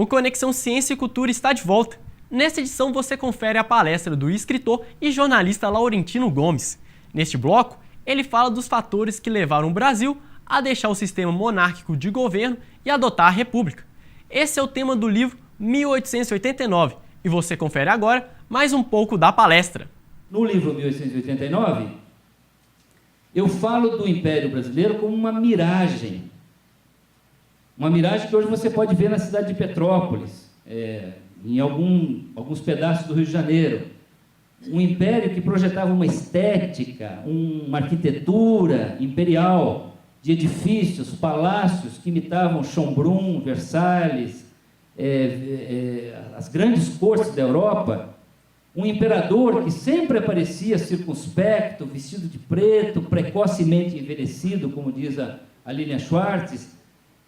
O Conexão Ciência e Cultura está de volta. Nesta edição você confere a palestra do escritor e jornalista Laurentino Gomes. Neste bloco, ele fala dos fatores que levaram o Brasil a deixar o sistema monárquico de governo e adotar a república. Esse é o tema do livro 1889 e você confere agora mais um pouco da palestra. No livro 1889, eu falo do Império Brasileiro como uma miragem. Uma miragem que hoje você pode ver na cidade de Petrópolis, em alguns pedaços do Rio de Janeiro. Um império que projetava uma estética, uma arquitetura imperial, de edifícios, palácios que imitavam Schönbrunn, Versalhes, as grandes cortes da Europa. Um imperador que sempre aparecia circunspecto, vestido de preto, precocemente envelhecido, como diz a Lilian Schwartz,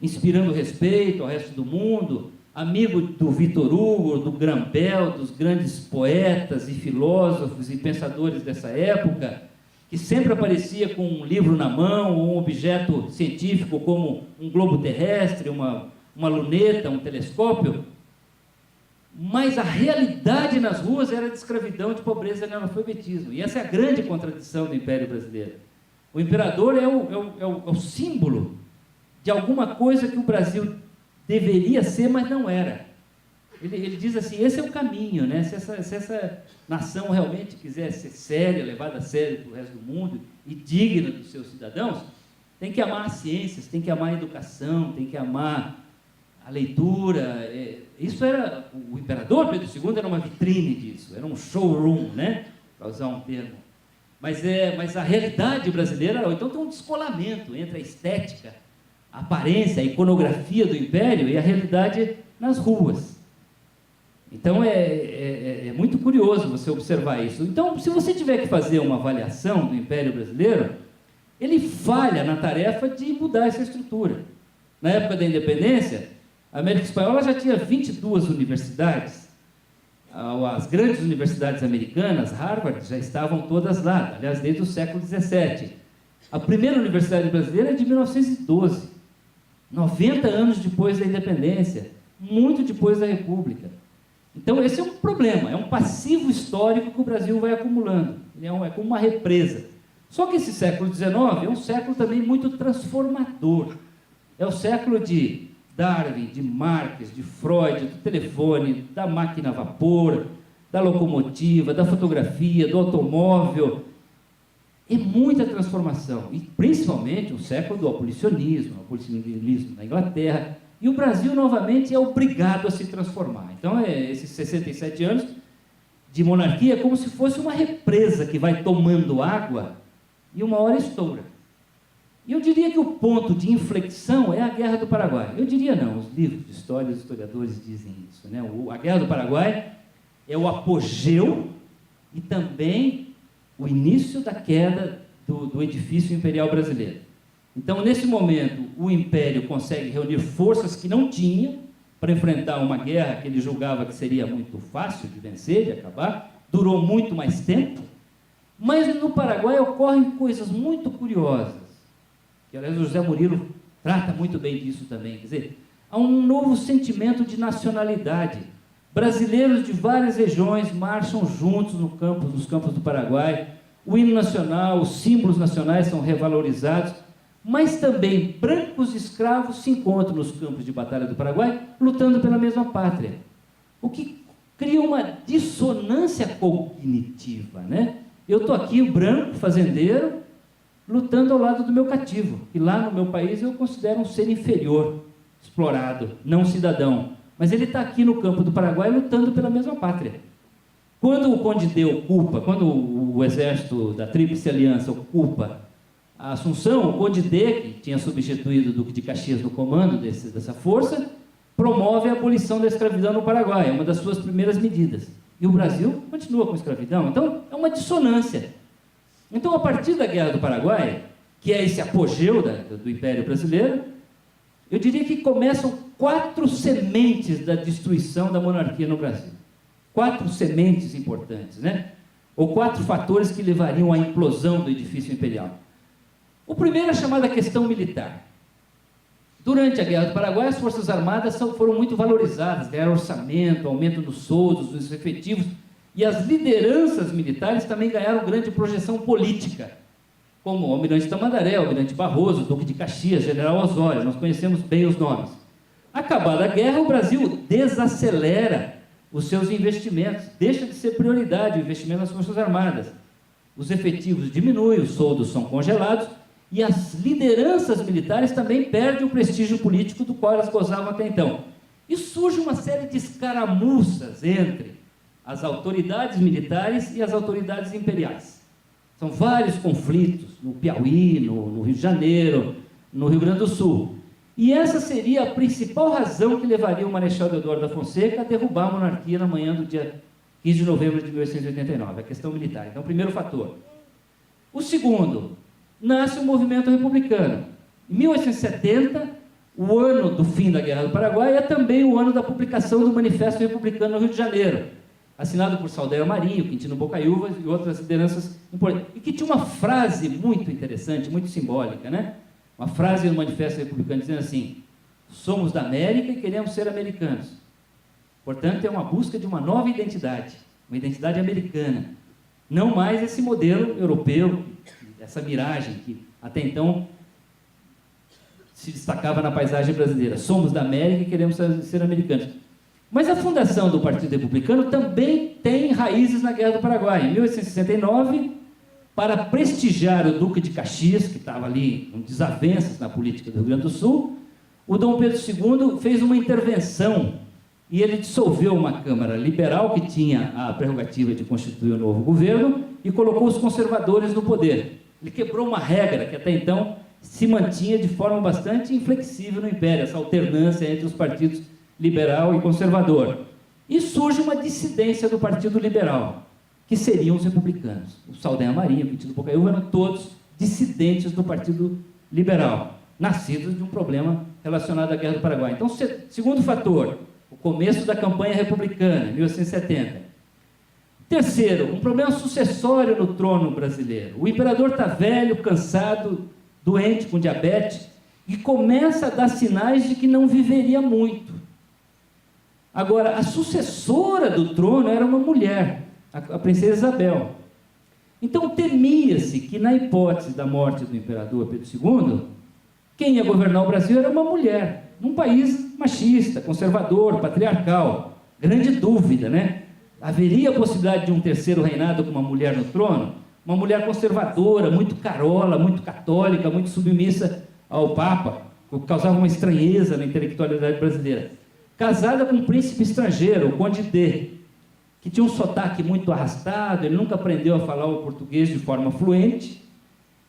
inspirando respeito ao resto do mundo, amigo do Victor Hugo, do Granbel, dos grandes poetas e filósofos e pensadores dessa época, que sempre aparecia com um livro na mão, ou um objeto científico como um globo terrestre, uma luneta, um telescópio. Mas a realidade nas ruas era de escravidão, de pobreza e analfabetismo. E essa é a grande contradição do Império Brasileiro. O imperador é o símbolo de alguma coisa que o Brasil deveria ser, mas não era. Ele diz assim, esse é o caminho, né? Se essa nação realmente quiser ser séria, levada a sério pelo resto do mundo e digna dos seus cidadãos, tem que amar as ciências, tem que amar a educação, tem que amar a leitura. Isso era, o imperador Pedro II era uma vitrine disso, era um showroom, né? Para usar um termo. Mas a realidade brasileira, então tem um descolamento entre a estética, a aparência, a iconografia do império e a realidade nas ruas. Então é muito curioso você observar isso. Então, se você tiver que fazer uma avaliação do Império Brasileiro, ele falha na tarefa de mudar essa estrutura. Na época da independência, a América Espanhola já tinha 22 universidades. As grandes universidades americanas, Harvard, já estavam todas lá, aliás, desde o século XVII. A primeira universidade brasileira é de 1912, 90 anos depois da independência, muito depois da República. Então, esse é um problema, é um passivo histórico que o Brasil vai acumulando. É como uma represa. Só que esse século XIX é um século também muito transformador. É o século de Darwin, de Marx, de Freud, do telefone, da máquina a vapor, da locomotiva, da fotografia, do automóvel. É muita transformação, e principalmente o século do abolicionismo na Inglaterra, e o Brasil novamente é obrigado a se transformar. Então, esses 67 anos de monarquia é como se fosse uma represa que vai tomando água e uma hora estoura. E eu diria que o ponto de inflexão é a Guerra do Paraguai. Eu diria não, os livros de história, os historiadores dizem isso, né? A Guerra do Paraguai é o apogeu e também o início da queda do edifício imperial brasileiro. Então, nesse momento, o Império consegue reunir forças que não tinha para enfrentar uma guerra que ele julgava que seria muito fácil de vencer, de acabar, durou muito mais tempo, mas no Paraguai ocorrem coisas muito curiosas, que, aliás, o José Murilo trata muito bem disso também. Quer dizer, há um novo sentimento de nacionalidade. Brasileiros de várias regiões marcham juntos nos campos do Paraguai, o hino nacional, os símbolos nacionais são revalorizados, mas também brancos escravos se encontram nos campos de batalha do Paraguai, lutando pela mesma pátria. O que cria uma dissonância cognitiva, né? Eu estou aqui, o branco, fazendeiro, lutando ao lado do meu cativo, que lá no meu país eu considero um ser inferior, explorado, não cidadão. Mas ele está aqui no campo do Paraguai lutando pela mesma pátria. Quando o Conde D ocupa, quando o exército da Tríplice Aliança ocupa a Assunção, o Conde D, que tinha substituído o Duque de Caxias no comando dessa força, promove a abolição da escravidão no Paraguai, é uma das suas primeiras medidas. E o Brasil continua com a escravidão. Então, é uma dissonância. Então, a partir da Guerra do Paraguai, que é esse apogeu do Império Brasileiro, eu diria que começam 4 sementes da destruição da monarquia no Brasil. 4 sementes importantes, né? Ou 4 fatores que levariam à implosão do edifício imperial. O primeiro é a chamada questão militar. Durante a Guerra do Paraguai, as Forças Armadas foram muito valorizadas, ganharam orçamento, aumento dos soldos, dos efetivos, e as lideranças militares também ganharam grande projeção política, como o Almirante Tamandaré, o Almirante Barroso, o Duque de Caxias, General Osório, nós conhecemos bem os nomes. Acabada a guerra, o Brasil desacelera os seus investimentos, deixa de ser prioridade o investimento nas Forças Armadas. Os efetivos diminuem, os soldos são congelados, e as lideranças militares também perdem o prestígio político do qual elas gozavam até então. E surge uma série de escaramuças entre as autoridades militares e as autoridades imperiais. São vários conflitos no Piauí, no Rio de Janeiro, no Rio Grande do Sul. E essa seria a principal razão que levaria o Marechal Deodoro da Fonseca a derrubar a monarquia na manhã do dia 15 de novembro de 1889, a questão militar. Então, o primeiro fator. O segundo, nasce o movimento republicano. Em 1870, o ano do fim da Guerra do Paraguai, é também o ano da publicação do Manifesto Republicano no Rio de Janeiro, assinado por Saldanha Marinho, Quintino Bocaiúva e outras lideranças importantes, e que tinha uma frase muito interessante, muito simbólica, né? Uma frase no Manifesto Republicano dizendo assim: somos da América e queremos ser americanos. Portanto, é uma busca de uma nova identidade, uma identidade americana, não mais esse modelo europeu, essa miragem que até então se destacava na paisagem brasileira. Somos da América e queremos ser americanos. Mas a fundação do Partido Republicano também tem raízes na Guerra do Paraguai. Em 1869, para prestigiar o Duque de Caxias, que estava ali com desavenças na política do Rio Grande do Sul, o Dom Pedro II fez uma intervenção e ele dissolveu uma Câmara liberal que tinha a prerrogativa de constituir um novo governo e colocou os conservadores no poder. Ele quebrou uma regra que até então se mantinha de forma bastante inflexível no Império, essa alternância entre os partidos liberal e conservador. E surge uma dissidência do Partido Liberal, que seriam os republicanos. O Saldanha Marinho, o Quintino Bocaiúva eram todos dissidentes do Partido Liberal, nascidos de um problema relacionado à Guerra do Paraguai. Então, segundo fator, o começo da campanha republicana, em 1870. Terceiro, um problema sucessório no trono brasileiro. O imperador está velho, cansado, doente, com diabetes, e começa a dar sinais de que não viveria muito. Agora, a sucessora do trono era uma mulher, a princesa Isabel. Então, temia-se que, na hipótese da morte do imperador Pedro II, quem ia governar o Brasil era uma mulher, num país machista, conservador, patriarcal. Grande dúvida, né? Haveria a possibilidade de um terceiro reinado com uma mulher no trono? Uma mulher conservadora, muito carola, muito católica, muito submissa ao Papa, o que causava uma estranheza na intelectualidade brasileira. Casada com um príncipe estrangeiro, o Conde D, que tinha um sotaque muito arrastado, ele nunca aprendeu a falar o português de forma fluente,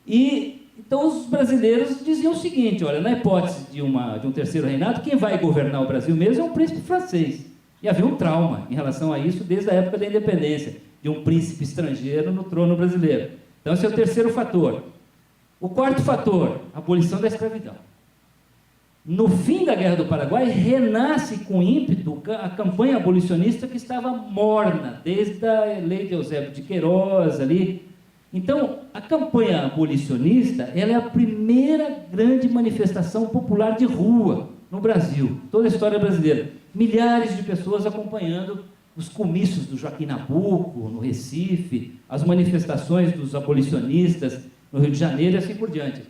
e então os brasileiros diziam o seguinte: olha, na hipótese de um terceiro reinado, quem vai governar o Brasil mesmo é um príncipe francês. E havia um trauma em relação a isso desde a época da independência, de um príncipe estrangeiro no trono brasileiro. Então esse é o terceiro fator. O quarto fator, a abolição da escravidão. No fim da Guerra do Paraguai, renasce com ímpeto a campanha abolicionista que estava morna, desde a lei de Eusébio de Queiroz ali. Então, a campanha abolicionista, ela é a primeira grande manifestação popular de rua no Brasil, toda a história brasileira. Milhares de pessoas acompanhando os comícios do Joaquim Nabuco, no Recife, as manifestações dos abolicionistas no Rio de Janeiro e assim por diante.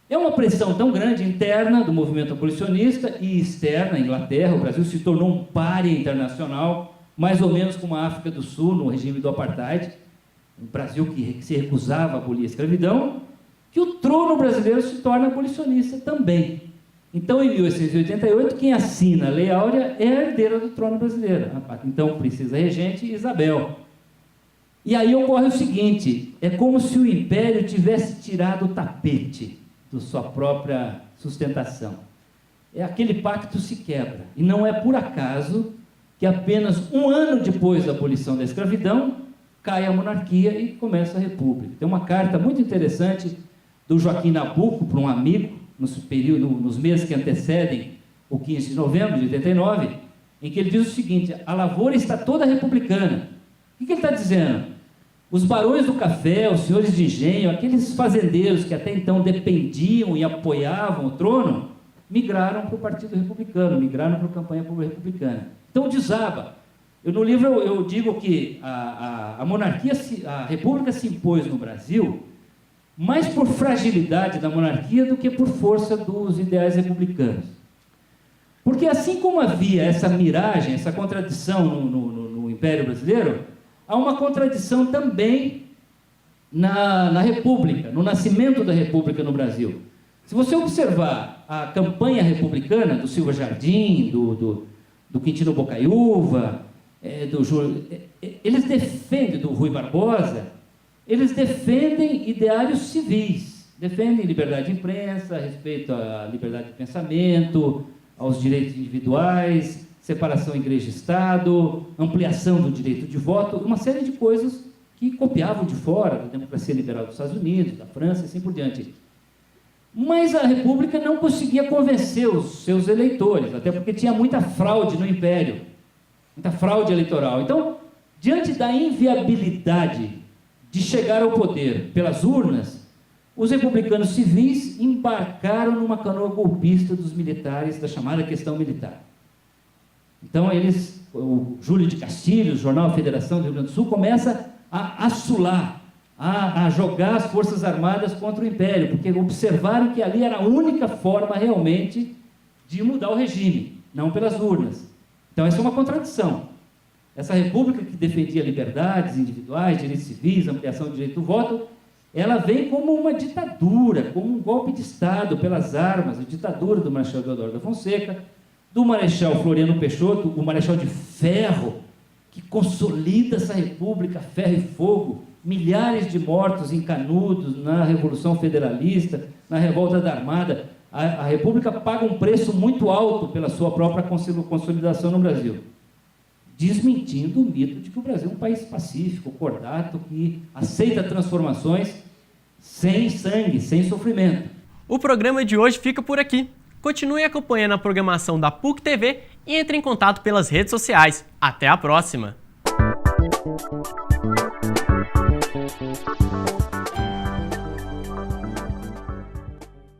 É uma pressão tão grande interna do movimento abolicionista e externa, na Inglaterra. O Brasil se tornou um pária internacional, mais ou menos como a África do Sul, no regime do Apartheid, um Brasil que se recusava a abolir a escravidão, que o trono brasileiro se torna abolicionista também. Então, em 1888, quem assina a Lei Áurea é a herdeira do trono brasileiro, então princesa regente Isabel. E aí ocorre o seguinte: é como se o Império tivesse tirado o tapete da sua própria sustentação. Aquele pacto se quebra. E não é por acaso que apenas um ano depois da abolição da escravidão, cai a monarquia e começa a república. Tem uma carta muito interessante do Joaquim Nabuco para um amigo, nos meses que antecedem o 15 de novembro de 89, em que ele diz o seguinte: a lavoura está toda republicana. O que ele está dizendo? Os barões do café, os senhores de engenho, aqueles fazendeiros que até então dependiam e apoiavam o trono, migraram para o Partido Republicano, migraram para a campanha republicana. Então desaba. No livro eu digo que a monarquia, a república se impôs no Brasil mais por fragilidade da monarquia do que por força dos ideais republicanos. Porque assim como havia essa miragem, essa contradição no Império Brasileiro, há uma contradição também na República, no nascimento da República no Brasil. Se você observar a campanha republicana do Silva Jardim, do Quintino Bocaiúva, eles defendem, do Rui Barbosa, eles defendem ideários civis, defendem liberdade de imprensa, respeito à liberdade de pensamento, aos direitos individuais, separação igreja e Estado, ampliação do direito de voto, uma série de coisas que copiavam de fora, da democracia liberal dos Estados Unidos, da França e assim por diante. Mas a República não conseguia convencer os seus eleitores, até porque tinha muita fraude no Império, muita fraude eleitoral. Então, diante da inviabilidade de chegar ao poder pelas urnas, os republicanos civis embarcaram numa canoa golpista dos militares, da chamada questão militar. Então, o Júlio de Castilhos, Jornal Federação do Rio Grande do Sul, começa a assolar, a jogar as Forças Armadas contra o Império, porque observaram que ali era a única forma realmente de mudar o regime, não pelas urnas. Então, essa é uma contradição. Essa república que defendia liberdades individuais, direitos civis, ampliação do direito do voto, ela vem como uma ditadura, como um golpe de Estado pelas armas, a ditadura do Marechal Deodoro da Fonseca, do Marechal Floriano Peixoto, o Marechal de Ferro, que consolida essa república, ferro e fogo, milhares de mortos em Canudos, na Revolução Federalista, na Revolta da Armada. A república paga um preço muito alto pela sua própria consolidação no Brasil, desmentindo o mito de que o Brasil é um país pacífico, cordato, que aceita transformações sem sangue, sem sofrimento. O programa de hoje fica por aqui. Continue acompanhando a programação da PUC TV e entre em contato pelas redes sociais. Até a próxima!